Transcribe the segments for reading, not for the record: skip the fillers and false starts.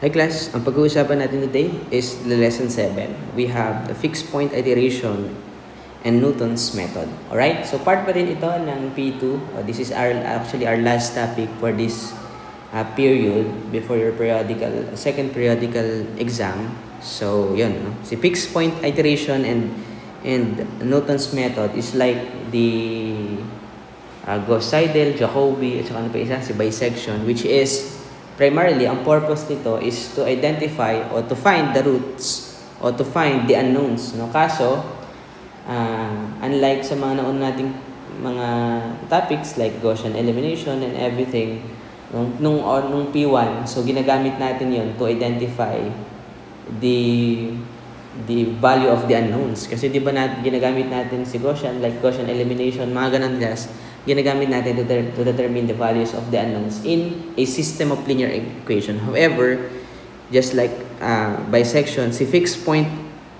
Hi class, ang pag-uusapan natin today is the lesson 7. We have the fixed point iteration and Newton's method. Alright, so part pa rin ito ng P2. This is actually our last topic for this period before your second periodical exam. So yun, no? Si fixed point iteration and Newton's method is like the Gauss-Seidel, Jacobi, at saka ano pa isa, si bisection, which is primarily, ang purpose nito is to identify or to find the roots or to find the unknowns. No? Kaso, unlike sa mga naon nating mga topics like Gaussian elimination and everything, nung P1, so ginagamit natin yon to identify the value of the unknowns. Kasi di ba ginagamit natin si Gaussian, like Gaussian elimination, mga ganun class, ginagamit natin to determine the values of the unknowns in a system of linear equation. However, just like bisection, si fixed point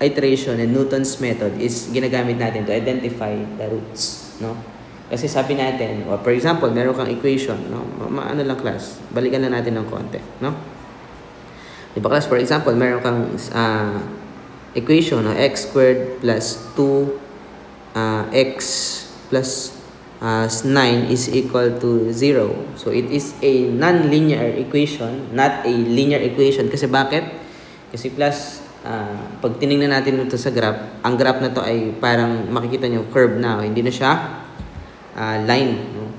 iteration and Newton's method is ginagamit natin to identify the roots, no? Kasi sabi natin, for example, meron kang equation, no? Ano lang class, balikan na natin ng konti, no? Diba class, for example, meron kang equation, no? X squared plus 2 x plus 9 is equal to 0. So, it is a non-linear equation, not a linear equation. Kasi bakit? Kasi class, pag tinignan natin ito sa graph, ang graph na to ay parang makikita nyo curve na. Hindi na siya line. No?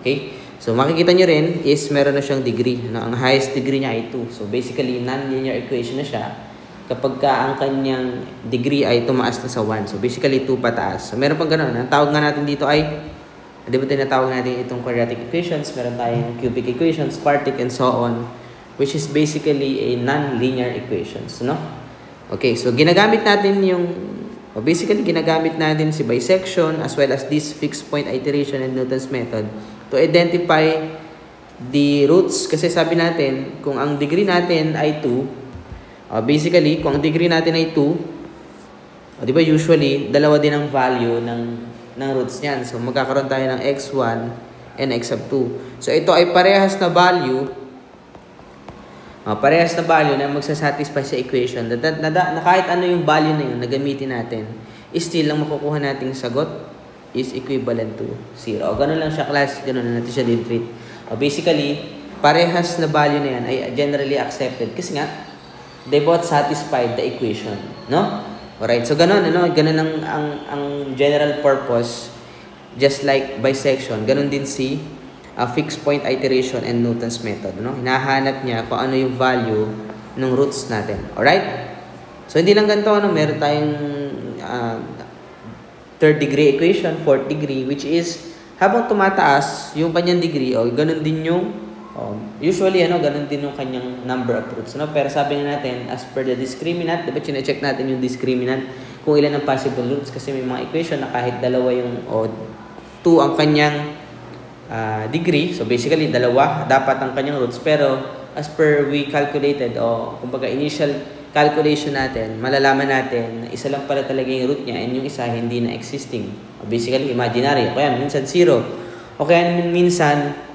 Okay? So, makikita nyo rin is meron na siyang degree. No? Ang highest degree niya ay 2. So, basically, non-linear equation na siya kapag ang kanyang degree ay tumaas na sa 1. So, basically, 2 pataas. So, meron pang ganun. Ang tawag nga natin dito ay, di ba tinatawag natin itong quadratic equations, meron tayong cubic equations, quartic, and so on, which is basically a non-linear equations, no? Okay, so ginagamit natin ginagamit natin si bisection as well as this fixed point iteration and Newton's method to identify the roots. Kasi sabi natin, kung ang degree natin ay 2, basically, kung ang degree natin ay 2, di ba usually, dalawa din ang value ng roots niyan. So, magkakaroon tayo ng x1 and x sub 2. So, ito ay parehas na value. Parehas na value na magsasatisfy sa equation. Na kahit ano yung value na yun na gamitin natin, still lang makukuha nating sagot is equivalent to 0. Ganun lang siya class. Ganun na natin siya din-treat. Basically, parehas na value na yan ay generally accepted. Kasi nga, they both satisfied the equation. No? Alright, so ganun ang general purpose, just like bisection, ganun din si fixed point iteration and Newton's method, no? Hinahanap niya kung ano yung value ng roots natin. Alright? So hindi lang ganito, meron tayong third degree equation, fourth degree, which is habang tumataas yung kanyang degree, ganun din yung usually, ganun din yung kanyang number of roots. No? Pero sabi natin, as per the discriminant, diba, chine-check natin yung discriminant kung ilan ang possible roots kasi may mga equation na kahit dalawa yung, 2 ang kanyang degree. So, basically, dalawa dapat ang kanyang roots. Pero, as per we calculated, kumbaga initial calculation natin, malalaman natin na isa lang pala talaga yung root niya and yung isa hindi na existing. Basically, imaginary. O kaya, minsan 0. O kaya, minsan,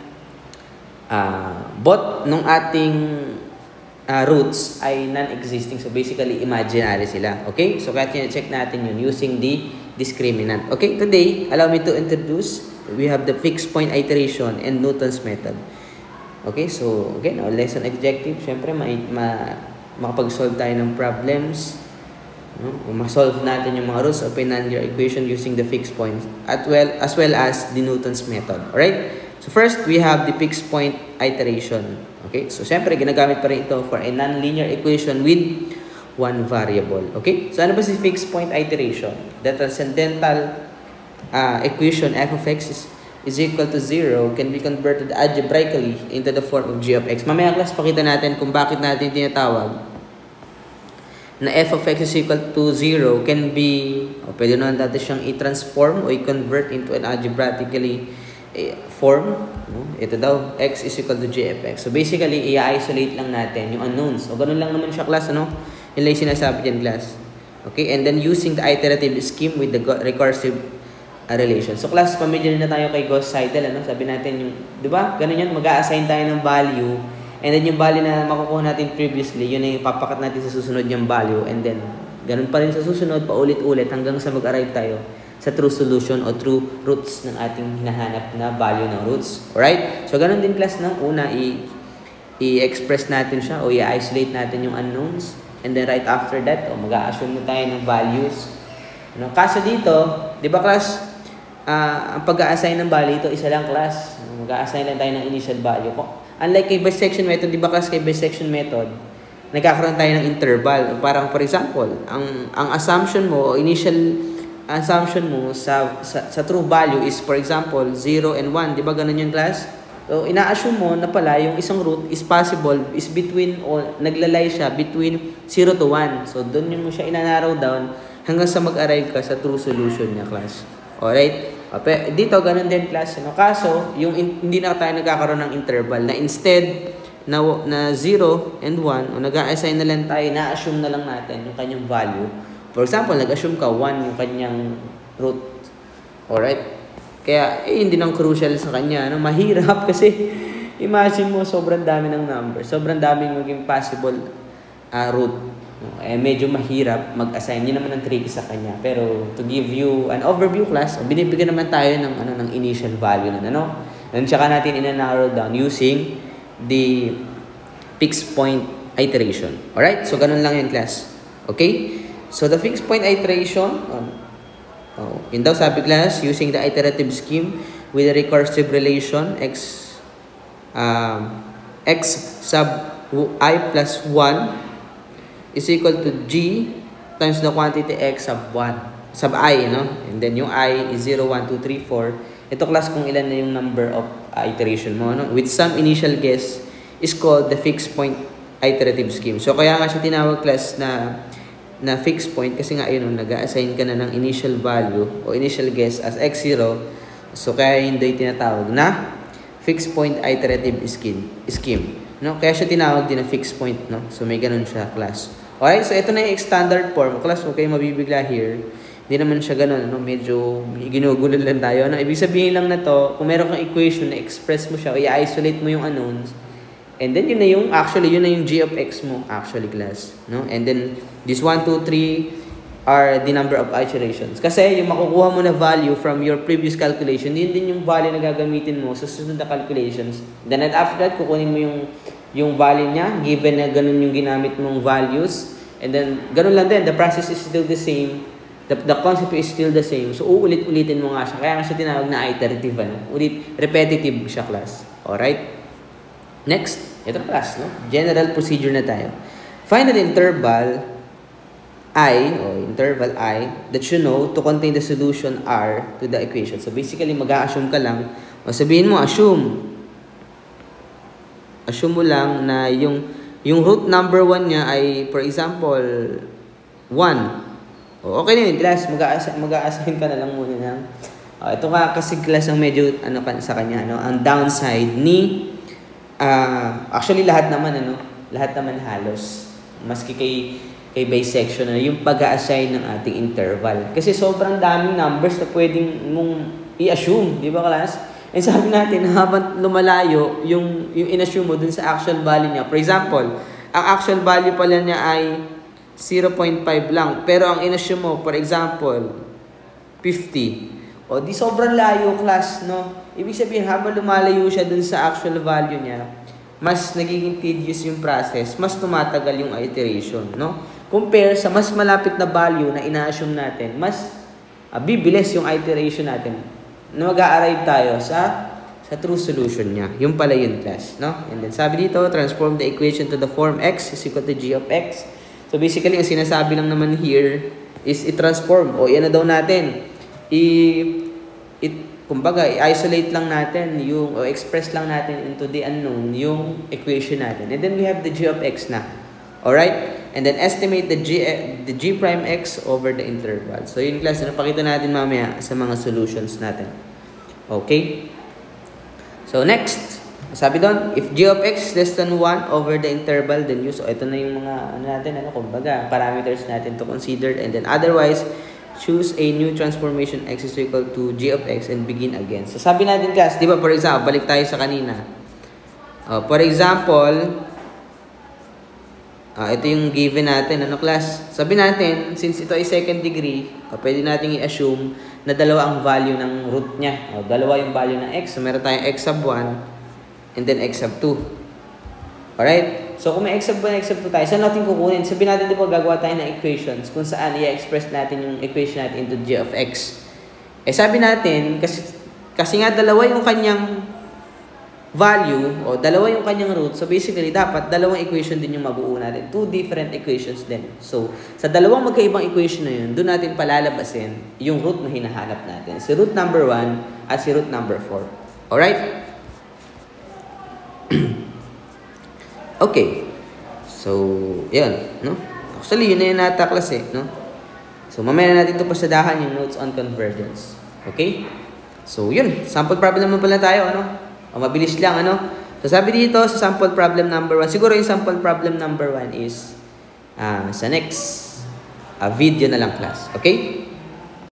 both nung ating roots ay non-existing. So, basically, imaginary sila. Okay? So, kaya check natin yun using the discriminant. Okay? Today, allow me to introduce, we have the fixed point iteration and Newton's method. Okay? So, again, lesson objective. Siyempre, makapag-solve tayo ng problems. No? Ma-solve natin yung mga roots of a non-linear equation using the fixed points as well as the Newton's method. Alright? So, first, we have the fixed point iteration. Okay? So, siyempre, ginagamit pa rin ito for a non-linear equation with one variable. Okay? So, ano ba si fixed point iteration? The transcendental equation f of x is equal to 0 can be converted algebraically into the form of g of x. Mamaya class, pakita natin kung bakit natin tinatawag na f of x is equal to 0 can be, pwede naman natin siyang i-transform o i-convert into an algebraically form, no? Ito daw, x is equal to g of x. So, basically, i-isolate lang natin yung unknowns. O, ganun lang naman siya, class, ano? Yung lang sinasabi dyan, class. Okay? And then, using the iterative scheme with the recursive relation. So, class, familiar na tayo kay Gauss-Seidel, ano? Sabi natin yung, di ba? Ganun yan, mag-a-assign tayo ng value And then yung value na makukuha natin previously, yun ay papakat natin sa susunod yung value. And then, ganun pa rin sa susunod, paulit-ulit hanggang sa mag-arrive tayo sa true solution o true roots ng ating hinahanap na value ng roots. Alright? So, ganun din class, no? Una, i-express natin siya o i-isolate natin yung unknowns. And then right after that, mag-a-assume na tayo ng values. Ano? Kaso dito, di ba class, ang pag-a-assign ng value ito, isa lang class. Mag-a-assign lang tayo ng initial value. Unlike kay bisection method, di ba class, kay bisection method, nagkakaroon tayo ng interval. Parang for example, ang assumption mo, o initial assumption mo sa true value is for example 0 and 1, di ba ganun yung class? So ina-assume mo na pala yung isang root is possible is between o naglalay siya between 0 to 1. So doon mo siya ina-narrow down hanggang sa mag-arrive ka sa true solution niya, class. Alright? Dito ganun din class, no? Kaso yung hindi na tayo nagkakaroon ng interval na instead na 0 and 1 o nag-a-assign na lang tayo, na-assume na lang natin yung kanyang value. For example, nag-assume ka 1 yung kanyang root. Alright? Kaya, hindi nang crucial sa kanya. No? Mahirap kasi, imagine mo, sobrang dami ng number. Sobrang daming maging possible root. No? Medyo mahirap mag-assign. Yun naman ang tricky sa kanya. Pero, to give you an overview class, binibigyan naman tayo ng initial value na, ano? And tsaka natin ina-narrow down using the fixed point iteration. Alright? So, ganun lang yung class. Okay? So, the fixed point iteration, yun daw sabi class, using the iterative scheme with a recursive relation x sub I plus 1 is equal to g times the quantity x sub 1, sub I, no? And then yung I is 0, 1, 2, 3, 4. Ito class kung ilan na yung number of iteration mo, no? With some initial guess is called the fixed point iterative scheme. So, kaya nga siya tinawag class na fixed point kasi nga yun, nag-a-assign ka na ng initial value o initial guess as x0. So, kaya hindi tinatawag na fixed point iterative scheme. No? Kaya siya tinawag din na fixed point. No? So, may ganun siya, class. Okay, so ito na yung standard form. Class, huwag kayong mabibigla here. Hindi naman siya ganun. No? Medyo ginugulo lang tayo. No? Ibig sabihin lang na to, kung meron kang equation na express mo siya o i-isolate mo yung unknowns, and then yun na yung g of x mo actually, class, no? And then this 1, 2, 3 are the number of iterations. Kasi yung makukuha mo na value from your previous calculation, yun din yung value na gagamitin mo sa susunod na calculations. Then after that, kukunin mo yung value niya given na ganun yung ginamit mong values. And then ganun lang din, the process is still the same. The concept is still the same. So uulit-ulitin mo nga siya. Kaya nga siya tinawag na iterative, ano? Repetitive siya, class. Alright? Next, ito na class, no? General procedure na tayo. Find an interval I that you know to contain the solution R to the equation. So basically, mag-a-assume ka lang. O sabihin mo, assume mo lang na yung root number 1 niya ay, for example, 1. O, okay na yun, class. Mag-a-assign ka na lang muna ng ito nga kasi class ang medyo sa kanya, ang downside ni actually lahat naman halos maski kay bisection yung pag-a-assign ng ating interval kasi sobrang daming numbers na pwedeng mong i-assume, di ba, class? And sabi natin habang lumalayo yung in-assume mo dun sa actual value niya. For example, ang actual value pala niya ay 0.5 lang, pero ang in-assume mo, for example, 50. O di sobrang layo, class, no? Ibig sabihin, habang lumalayo siya dun sa actual value niya, mas nagiging tedious yung process, mas tumatagal yung iteration, no? Compare sa mas malapit na value na ina-assume natin, mas bibilis yung iteration natin na mag-a-arrive tayo sa true solution niya. Yung pala yun, class, no? And then sabi dito, transform the equation to the form x is equal to g of x. So basically, ang sinasabi lang naman here is i-transform o yan na daw natin. Kumbaga, i-isolate lang natin o express lang natin into the unknown yung equation natin. And then we have the g of x na. Alright? And then estimate the g prime x over the interval. So yun, class, napakita natin mamaya sa mga solutions natin. Okay? So next, sabi doon, if g of x less than 1 over the interval, then use, ito na yung mga, kumbaga, parameters natin to consider. And then otherwise, choose a new transformation x is equal to g of x and begin again. So sabi natin, class, di ba, for example, balik tayo sa kanina. For example, ito yung given natin, ano class? Sabi natin, since ito ay second degree, pwede natin i-assume na dalawa ang value ng root niya. Dalawa yung value ng x. So, meron tayong x sub 1 and then x sub 2. Alright? So, kung may x sub 1 and x sub 2 tayo, saan natin kukunin? Sabi natin, di ba, gagawa tayo ng equations kung saan i-express natin yung equation natin into g of x. Sabi natin, kasi nga dalawa yung kanyang value o dalawa yung kanyang root. So basically, dapat dalawang equation din yung mabuo natin. Two different equations din. So, sa dalawang magkaibang equation na yun, doon natin palalabasin yung root na hinahanap natin. Si root number 1 at si root number 4. Alright? Okay. So, yun. No? Actually, yun na yun nataklas no? So, mamaya na natin ito pasadahan yung notes on convergence. Okay? So, yun. Sample problem naman pala tayo, mabilis lang, So, sabi dito sa sample problem number 1, siguro yung sample problem number 1 is sa next video na lang class. Okay?